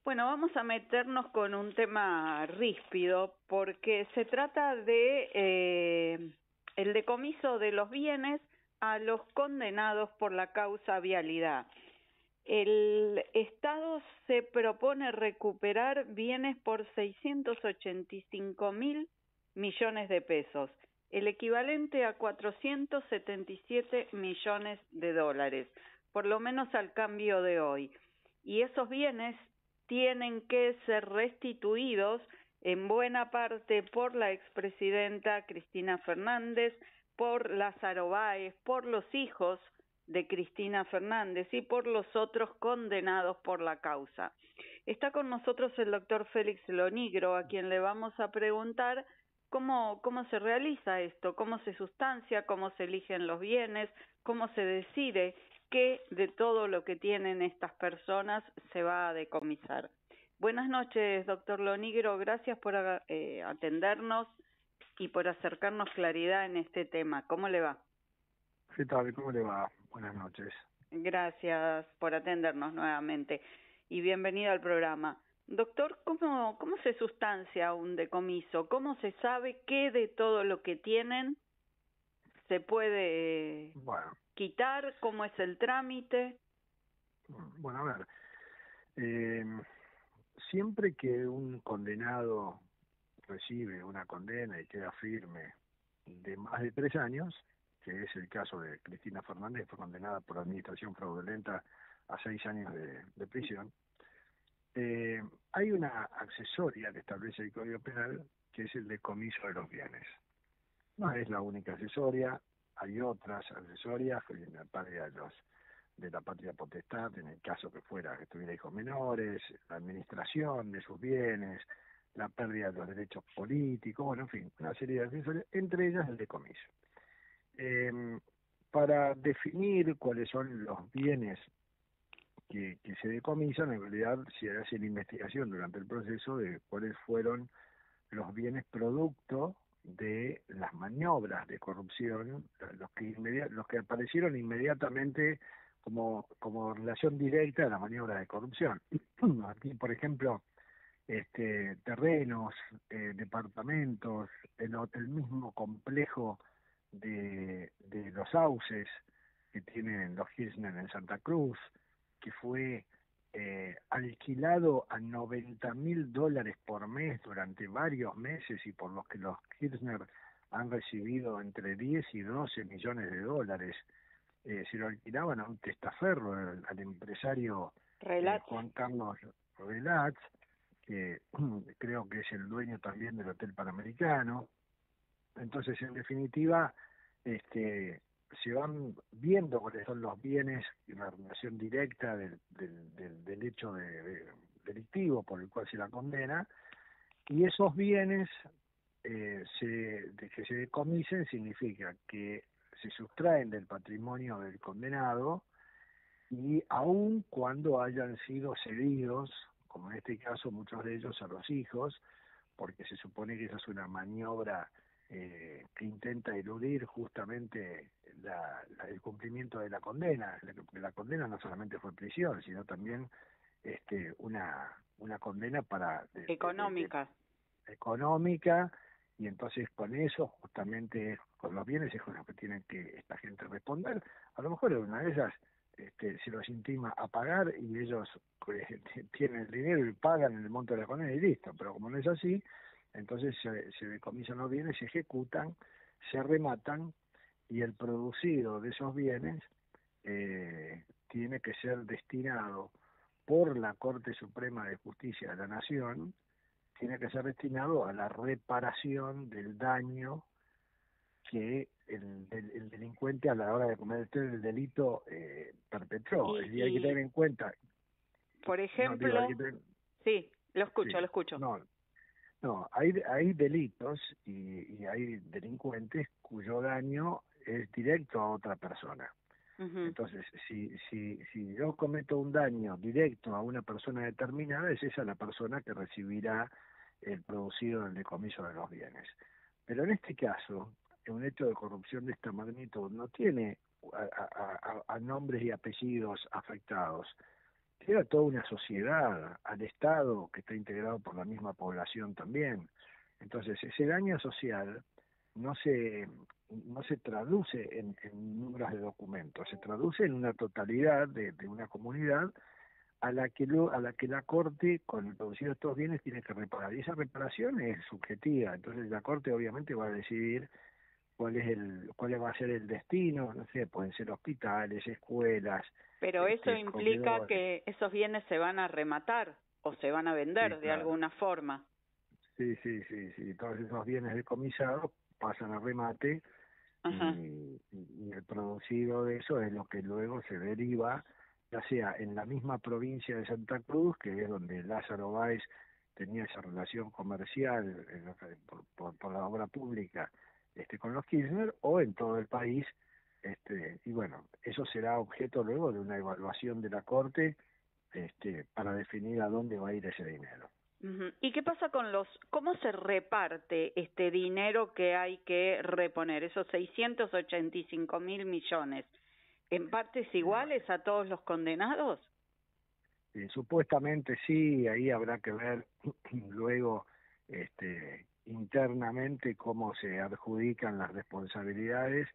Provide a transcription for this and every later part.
Bueno, vamos a meternos con un tema ríspido porque se trata de el decomiso de los bienes a los condenados por la causa vialidad. El Estado se propone recuperar bienes por 685.000 millones de pesos, el equivalente a 477 millones de dólares, por lo menos al cambio de hoy. Y esos bienes tienen que ser restituidos en buena parte por la expresidenta Cristina Fernández, por Lázaro Báez, por los hijos de Cristina Fernández y por los otros condenados por la causa. Está con nosotros el doctor Félix Lonigro, a quien le vamos a preguntar cómo se realiza esto, cómo se sustancia, cómo se eligen los bienes, cómo se decide qué de todo lo que tienen estas personas se va a decomisar. Buenas noches, doctor Lonigro, gracias por atendernos y por acercarnos claridad en este tema. ¿Cómo le va? ¿Qué tal? ¿Cómo le va? Buenas noches. Gracias por atendernos nuevamente y bienvenido al programa. Doctor, ¿cómo se sustancia un decomiso? ¿Cómo se sabe qué de todo lo que tienen se puede quitar? ¿Cómo es el trámite? Bueno, a ver, siempre que un condenado recibe una condena y queda firme de más de 3 años, que es el caso de Cristina Fernández, que fue condenada por administración fraudulenta a 6 años de prisión, hay una accesoria que establece el Código Penal, que es el decomiso de los bienes. No es la única accesoria, hay otras accesorias, la pérdida de la patria potestad, en el caso que tuviera hijos menores, la administración de sus bienes, la pérdida de los derechos políticos, bueno, en fin, una serie de accesorios, entre ellas el decomiso. Para definir cuáles son los bienes que se decomisan, en realidad se hace la investigación durante el proceso de cuáles fueron los bienes producto de las maniobras de corrupción, los que aparecieron inmediatamente como relación directa a la maniobra de corrupción. Aquí, por ejemplo, terrenos, departamentos, el mismo complejo de los sauces que tienen los Kirchner en Santa Cruz, que fue alquilado a $90.000 por mes durante varios meses y por los que los Kirchner han recibido entre 10 y 12 millones de dólares. Se lo alquilaban a un testaferro, al empresario Juan Carlos Relatz, que creo que es el dueño también del Hotel Panamericano. Entonces, en definitiva, se van viendo cuáles son los bienes en la relación directa del hecho delictivo por el cual se la condena, y esos bienes que se decomisen significa que se sustraen del patrimonio del condenado, y aun cuando hayan sido cedidos, como en este caso muchos de ellos a los hijos, porque se supone que esa es una maniobra que intenta eludir justamente el cumplimiento de la condena. La condena no solamente fue prisión, sino también una condena económica. Económica, y entonces con eso, justamente con los bienes, es con los que tienen que esta gente responder. A lo mejor una de esas se los intima a pagar y ellos tienen el dinero y pagan el monto de la condena y listo, pero como no es así, entonces se decomisan los bienes, se ejecutan, se rematan, y el producido de esos bienes tiene que ser destinado por la Corte Suprema de Justicia de la Nación, tiene que ser destinado a la reparación del daño que el delincuente a la hora de cometer el delito perpetró. Hay que tener en cuenta. Por ejemplo, sí, lo escucho. No, hay delitos y hay delincuentes cuyo daño es directo a otra persona. Entonces, si yo cometo un daño directo a una persona determinada, es esa la persona que recibirá el producido del decomiso de los bienes. Pero en este caso, un hecho de corrupción de esta magnitud no tiene a nombres y apellidos afectados. queda toda una sociedad, al Estado que está integrado por la misma población también. Entonces, ese daño social no se no se traduce en números de documentos, se traduce en una totalidad de una comunidad a la que la Corte, con el producido de estos bienes, tiene que reparar. Y esa reparación es subjetiva, entonces la Corte obviamente va a decidir cuál va a ser el destino, no sé, pueden ser hospitales, escuelas, Pero eso implica comedores. que esos bienes se van a rematar o se van a Sí, vender de claro. alguna forma. Sí, sí, sí, sí. Todos esos bienes decomisados pasan a remate Ajá. y el producido de eso es lo que luego se deriva, ya sea en la misma provincia de Santa Cruz, que es donde Lázaro Báez tenía esa relación comercial por la obra pública con los Kirchner, o en todo el país. Y bueno, eso será objeto luego de una evaluación de la Corte para definir a dónde va a ir ese dinero. Ujú. ¿Y qué pasa con cómo se reparte este dinero que hay que reponer, esos 685.000 millones? ¿En partes Bueno, iguales a todos los condenados? supuestamente sí, ahí habrá que ver luego internamente cómo se adjudican las responsabilidades,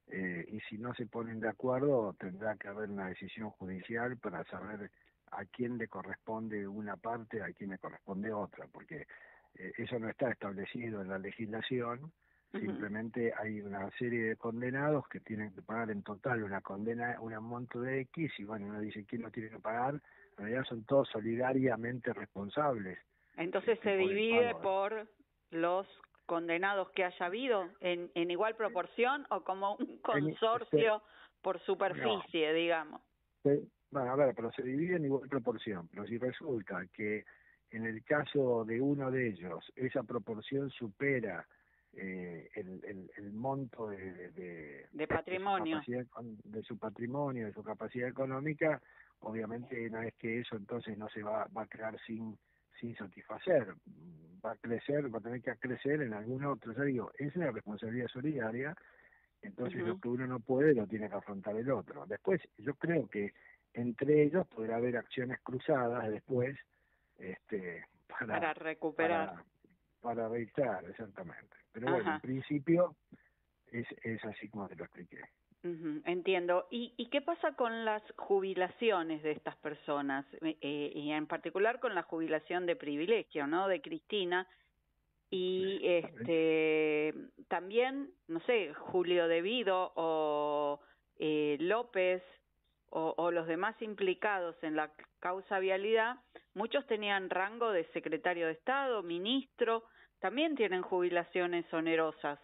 y si no se ponen de acuerdo tendrá que haber una decisión judicial para saber a quién le corresponde una parte, a quién le corresponde otra, porque eso no está establecido en la legislación. Ujú. Simplemente hay una serie de condenados que tienen que pagar en total una condena, un monto de X, y bueno, uno dice quién lo tiene que pagar. En realidad son todos solidariamente responsables Entonces se por el divide pago. por los condenados que haya habido en igual proporción o como un En- se- consorcio por no, superficie, digamos. bueno, a ver, pero se divide en igual proporción. Pero si resulta que en el caso de uno de ellos esa proporción supera el monto De de su patrimonio. capacidad, de su patrimonio, de su capacidad económica, obviamente una vez que eso entonces no se va a quedar sin satisfacer, va a crecer, va a tener que crecer en algún otro. Ya digo, esa es la responsabilidad solidaria. Entonces lo Ujú. que uno no puede lo tiene que afrontar el otro. Después yo creo que entre ellos podrá haber acciones cruzadas después, Para para recuperar. para para revisar exactamente. Pero bueno, en Ajá. principio es así como te lo expliqué. Ujú, entiendo. ¿Y qué pasa con las jubilaciones de estas personas? Y en particular con la jubilación de privilegio, ¿no? De Cristina. Y también, no sé, Julio De Vido o López o los demás implicados en la causa vialidad, muchos tenían rango de secretario de Estado, ministro, también tienen jubilaciones onerosas.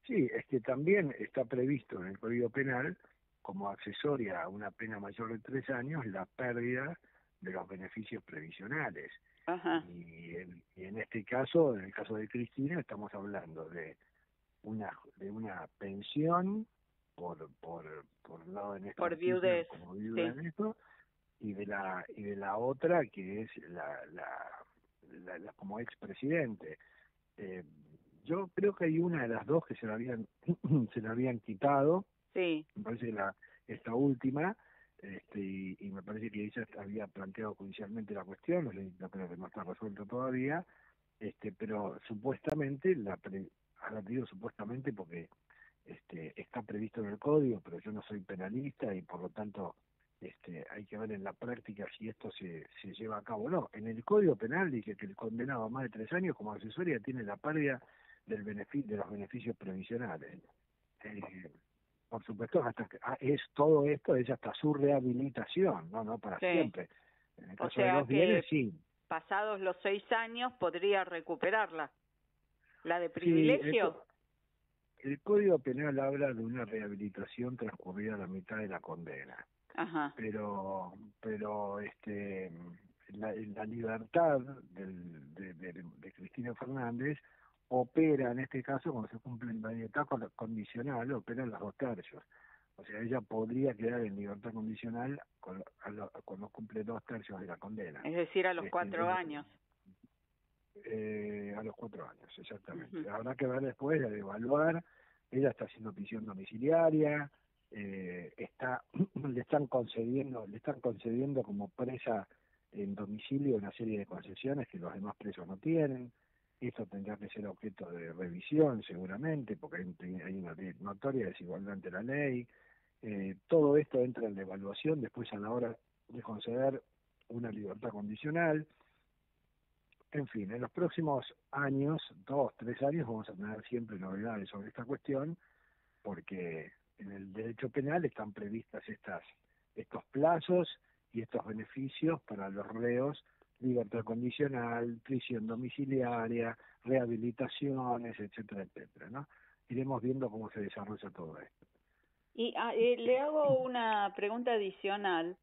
Sí, es que también está previsto en el Código Penal, como accesoria a una pena mayor de 3 años, la pérdida de los beneficios previsionales. Ajá. Y en este caso, en el caso de Cristina, estamos hablando de una pensión por un lado en este Por artículo viudez, como viuda sí. en esto, y de la otra que es como expresidente. eh, yo creo que hay una de las dos que se la habían se la habían quitado. Sí. Me parece que esta última, y me parece que ella había planteado judicialmente la cuestión. No creo que no está resuelto todavía. Pero supuestamente ahora digo supuestamente porque está previsto en el código, pero yo no soy penalista y por lo tanto hay que ver en la práctica si esto se lleva a cabo o no. En el Código Penal dice que el condenado a más de 3 años como accesoria tiene la pérdida de los beneficios previsionales. Eh, por supuesto, es todo esto, es hasta su rehabilitación, no para Sí. siempre. En el O caso de sea los bienes, que sí. pasados los 6 años podría recuperarla. ¿La de Sí, privilegio? el Código Penal habla de una rehabilitación transcurrida la mitad de la condena. Ajá. pero la libertad de Cristina Fernández opera en este caso cuando se cumple la libertad condicional, opera en los 2 tercios. O sea, ella podría quedar en libertad condicional cuando cumple 2 tercios de la condena. Es decir, a los Este, 4 años. a los 4 años, Ujú. exactamente. Habrá que ver después de evaluar. Ella está haciendo prisión domiciliaria, le están concediendo como presa en domicilio una serie de concesiones que los demás presos no tienen. Esto tendrá que ser objeto de revisión seguramente, porque hay una notoria desigualdad ante la ley. Todo esto entra en la evaluación después a la hora de conceder una libertad condicional. En fin, en los próximos años, 2, 3 años, vamos a tener siempre novedades sobre esta cuestión, porque en el derecho penal están previstas estos plazos y estos beneficios para los reos: libertad condicional, prisión domiciliaria, rehabilitaciones, etcétera, etcétera, ¿no? Iremos viendo cómo se desarrolla todo esto. Y le hago una pregunta adicional.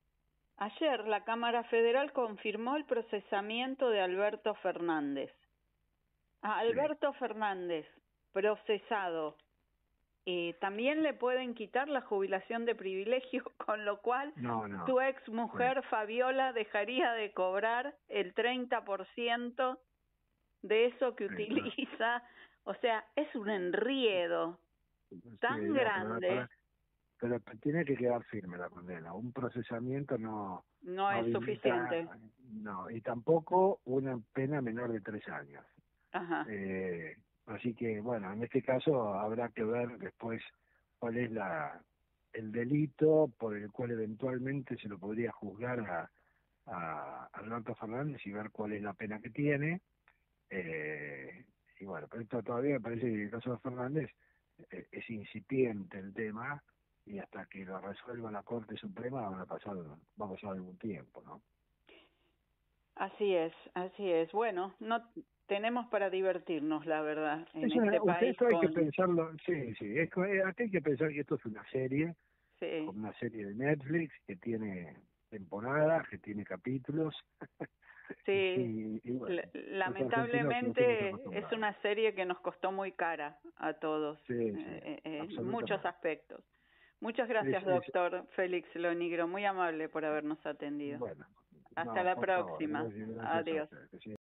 Ayer la Cámara Federal confirmó el procesamiento de Alberto Fernández. Alberto Fernández, procesado. También le pueden quitar la jubilación de privilegio, con lo cual su ex mujer Fabiola dejaría de cobrar el 30% de eso que utiliza. O sea, es un enredo tan grande. Pero tiene que quedar firme la condena. Un procesamiento no es suficiente. No, y tampoco una pena menor de 3 años. Ajá. Así que, bueno, en este caso habrá que ver después cuál es el delito por el cual eventualmente se lo podría juzgar a Alberto Fernández y ver cuál es la pena que tiene. Y bueno, pero esto todavía me parece que en el caso de Fernández es incipiente el tema, y hasta que lo resuelva la Corte Suprema va a pasar algún tiempo, ¿no? Así es. Bueno, no tenemos para divertirnos, la verdad, en este país. Esto hay que pensarlo, sí, acá hay que pensar que esto es una serie, como una serie de Netflix que tiene temporadas, que tiene capítulos. Sí, y bueno, lamentablemente es una serie que nos costó muy cara a todos, en muchos aspectos. Muchas gracias, doctor Félix Lonigro, muy amable por habernos atendido. Bueno, hasta la próxima. Adiós.